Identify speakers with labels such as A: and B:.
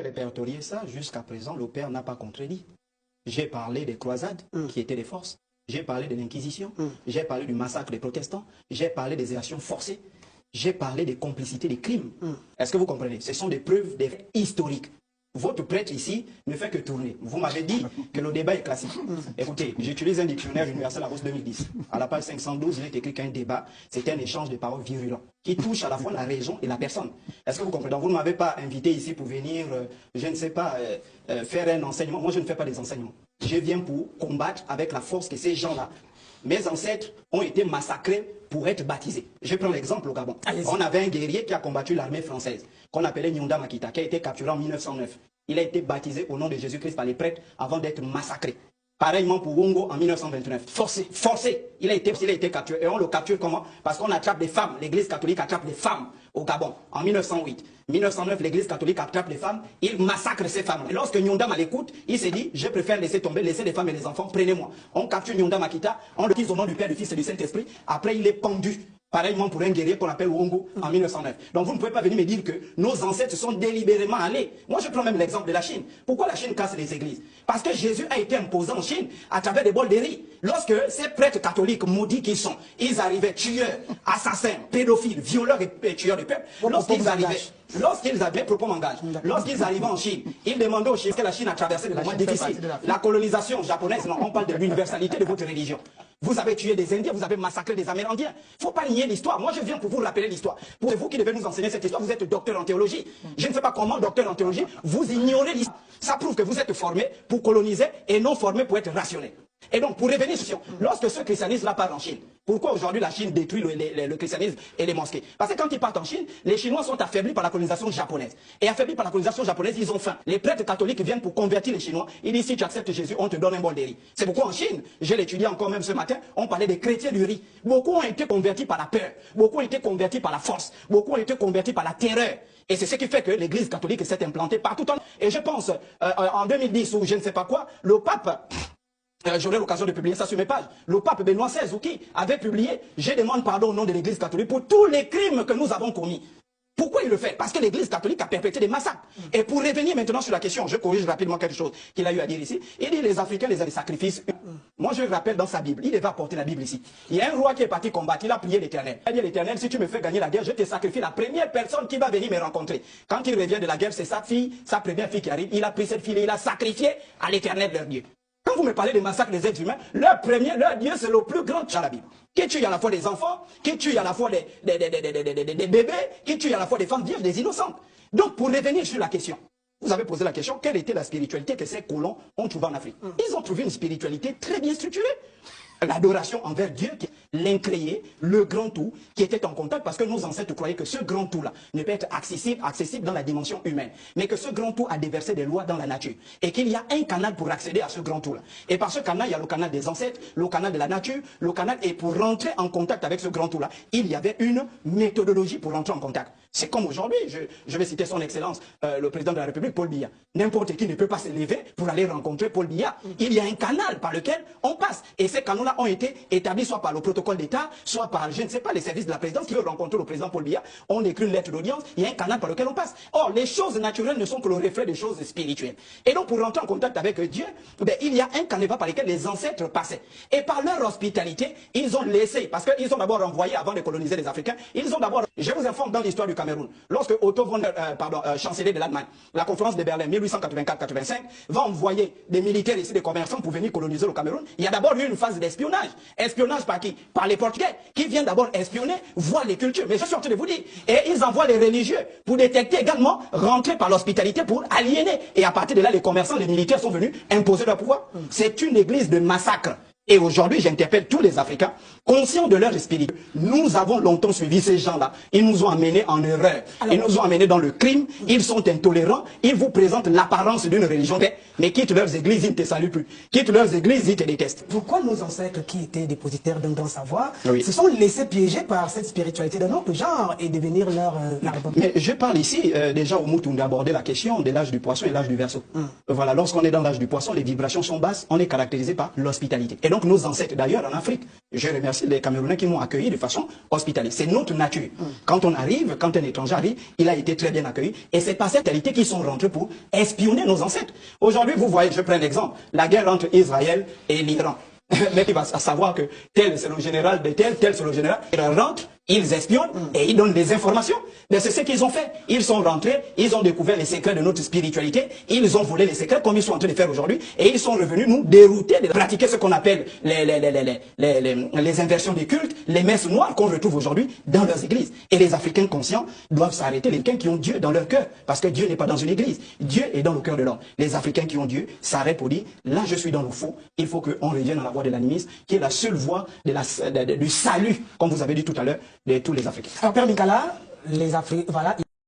A: répertorié ça, jusqu'à présent, le Père n'a pas contredit. J'ai parlé des croisades, qui étaient des forces. J'ai parlé de l'Inquisition. J'ai parlé du massacre des protestants. J'ai parlé des élections forcées. J'ai parlé des complicités, des crimes. Est-ce que vous comprenez? Ce sont des preuves, des faits historiques. Votre prêtre ici ne fait que tourner. Vous m'avez dit que le débat est classique. Écoutez, j'utilise un dictionnaire universel Larousse 2010. À la page 512, il est écrit qu'un débat, c'est un échange de paroles virulents qui touche à la fois la raison et la personne. Est-ce que vous comprenez? Donc vous ne m'avez pas invité ici pour venir, je ne sais pas, faire un enseignement. Moi, je ne fais pas des enseignements. Je viens pour combattre avec la force que ces gens-là. Mes ancêtres ont été massacrés pour être baptisés. Je prends l'exemple au Gabon. On avait un guerrier qui a combattu l'armée française, qu'on appelait Nyonda Makita, qui a été capturé en 1909. Il a été baptisé au nom de Jésus-Christ par les prêtres avant d'être massacré. Pareillement pour Wongo en 1929. Forcé. Forcé. Il a été capturé. Et on le capture comment? Parce qu'on attrape des femmes. L'église catholique attrape les femmes au Gabon en 1908. 1909, l'église catholique attrape les femmes. Il massacre ces femmes. Et lorsque Nyonda l'écoute, il s'est dit, je préfère laisser tomber, laisser les femmes et les enfants, prenez-moi. On capture Nyonda Makita, on le utilise au nom du Père, du Fils et du Saint-Esprit. Après, il est pendu. Pareillement pour un guerrier qu'on appelle Wongo en 1909. Donc vous ne pouvez pas venir me dire que nos ancêtres se sont délibérément allés. Moi je prends même l'exemple de la Chine. Pourquoi la Chine casse les églises? Parce que Jésus a été imposé en Chine à travers des bols de riz. Lorsque ces prêtres catholiques maudits qu'ils sont, ils arrivaient tueurs, assassins, pédophiles, violeurs et tueurs de peuple. Lorsqu'ils arrivaient en Chine, ils demandaient aux Chinois que la Chine a traversé des moments difficiles. La colonisation japonaise, non, on parle de l'universalité de votre religion. Vous avez tué des Indiens, vous avez massacré des Amérindiens. Il ne faut pas nier l'histoire. Moi, je viens pour vous rappeler l'histoire. Pour vous qui devez nous enseigner cette histoire, vous êtes docteur en théologie. Je ne sais pas comment, docteur en théologie, vous ignorez l'histoire. Ça prouve que vous êtes formé pour coloniser et non formé pour être rationnel. Et donc, pour revenir sur lorsque ce christianisme-là part en Chine, pourquoi aujourd'hui la Chine détruit le christianisme et les mosquées? Parce que quand ils partent en Chine, les Chinois sont affaiblis par la colonisation japonaise. Et affaiblis par la colonisation japonaise, ils ont faim. Les prêtres catholiques viennent pour convertir les Chinois. Ils disent, si tu acceptes Jésus, on te donne un bol de riz. C'est pourquoi en Chine, je l'étudie encore même ce matin, on parlait des chrétiens du riz. Beaucoup ont été convertis par la peur. Beaucoup ont été convertis par la force. Beaucoup ont été convertis par la terreur. Et c'est ce qui fait que l'église catholique s'est implantée partout. Et je pense, en 2010 ou je ne sais pas quoi, le pape... J'aurai l'occasion de publier ça sur mes pages. Le pape Benoît XVI, qui avait publié « Je demande pardon au nom de l'église catholique pour tous les crimes que nous avons commis ». Pourquoi il le fait? Parce que l'église catholique a perpétré des massacres. Et pour revenir maintenant sur la question, je corrige rapidement quelque chose qu'il a eu à dire ici. Il dit les Africains les sacrifices. Moi je rappelle dans sa Bible, il devait apporter la Bible ici. Il y a un roi qui est parti combattre, il a prié l'Éternel. Il a dit l'Éternel, si tu me fais gagner la guerre, je te sacrifie la première personne qui va venir me rencontrer. Quand il revient de la guerre, c'est sa fille, sa première fille qui arrive. Il a pris cette fille et il a sacrifié à l'Éternel leur Dieu. Quand vous me parlez des massacres des êtres humains, leur Dieu, c'est le plus grand dans la Bible. Qui tue à la fois des enfants, qui tue à la fois des bébés, qui tue à la fois des femmes vierges, des innocentes. Donc, pour revenir sur la question, vous avez posé la question, quelle était la spiritualité que ces colons ont trouvée en Afrique? Ils ont trouvé une spiritualité très bien structurée. L'adoration envers Dieu, l'incréé, le grand tout, qui était en contact, parce que nos ancêtres croyaient que ce grand tout-là ne peut être accessible dans la dimension humaine, mais que ce grand tout a déversé des lois dans la nature, et qu'il y a un canal pour accéder à ce grand tout-là. Et par ce canal, il y a le canal des ancêtres, le canal de la nature, le canal, et pour rentrer en contact avec ce grand tout-là, il y avait une méthodologie pour rentrer en contact. C'est comme aujourd'hui, je vais citer son excellence, le président de la République, Paul Biya. N'importe qui ne peut pas se lever pour aller rencontrer Paul Biya. Il y a un canal par lequel on passe, et ces canaux ont été établis soit par le protocole d'État, soit par, je ne sais pas, les services de la présidence qui veulent rencontrer le président Paul Biya. On écrit une lettre d'audience, il y a un canal par lequel on passe. Or, les choses naturelles ne sont que le reflet des choses spirituelles. Et donc, pour rentrer en contact avec Dieu, il y a un canal par lequel les ancêtres passaient. Et par leur hospitalité, ils ont laissé, parce qu'ils ont d'abord envoyé, avant de coloniser les Africains, ils ont d'abord, je vous informe dans l'histoire du Cameroun, lorsque Otto von, chancelier de l'Allemagne, la conférence de Berlin 1884-85, va envoyer des militaires ici, des commerçants pour venir coloniser le Cameroun, il y a d'abord eu une phase d'espionnage. Espionnage par qui? Par les Portugais, qui viennent d'abord espionner, voir les cultures. Mais je suis en train de vous dire, et ils envoient les religieux pour détecter également, rentrer par l'hospitalité pour aliéner. Et à partir de là, les commerçants, les militaires sont venus imposer leur pouvoir. C'est une église de massacre. Et aujourd'hui, j'interpelle tous les Africains, conscients de leur esprit. Nous avons longtemps suivi ces gens-là. Ils nous ont amenés en erreur. Ils nous ont amenés dans le crime. Ils sont intolérants. Ils vous présentent l'apparence d'une religion. Mais quitte leurs églises, ils ne te saluent plus. Quitte leurs églises, ils te détestent.
B: Pourquoi nos ancêtres, qui étaient dépositaires d'un grand savoir, se sont laissés piéger par cette spiritualité d'un autre genre et devenir leur
A: Mais je parle ici, déjà au Moutoun, d'aborder la question de l'âge du poisson et l'âge du verseau. Voilà, lorsqu'on est dans l'âge du poisson, les vibrations sont basses. On est caractérisé par l'hospitalité. Et donc nos ancêtres, d'ailleurs, en Afrique, Je remercie les Camerounais qui m'ont accueilli de façon hospitalière. C'est notre nature. Quand on arrive, quand un étranger arrive, il a été très bien accueilli. Et c'est par cette qualité qu'ils sont rentrés pour espionner nos ancêtres. Aujourd'hui, vous voyez, je prends l'exemple, la guerre entre Israël et l'Iran. Mais qui va savoir que tel c'est le général de tel c'est le général. Ils rentrent, ils espionnent et ils donnent des informations. Mais c'est ce qu'ils ont fait. Ils sont rentrés, ils ont découvert les secrets de notre spiritualité, ils ont volé les secrets comme ils sont en train de faire aujourd'hui et ils sont revenus nous dérouter de pratiquer ce qu'on appelle les inversions des cultes, les messes noires qu'on retrouve aujourd'hui dans leurs églises. Et les Africains conscients doivent s'arrêter, les Africains qui ont Dieu dans leur cœur, parce que Dieu n'est pas dans une église, Dieu est dans le cœur de l'homme. Les Africains qui ont Dieu s'arrêtent pour dire, là je suis dans le faux, il faut qu'on revienne dans la voie de l'animisme, qui est la seule voie du salut, comme vous avez dit tout à l'heure, de tous les Africains.
B: Alors Père Mikala, les Africains, voilà.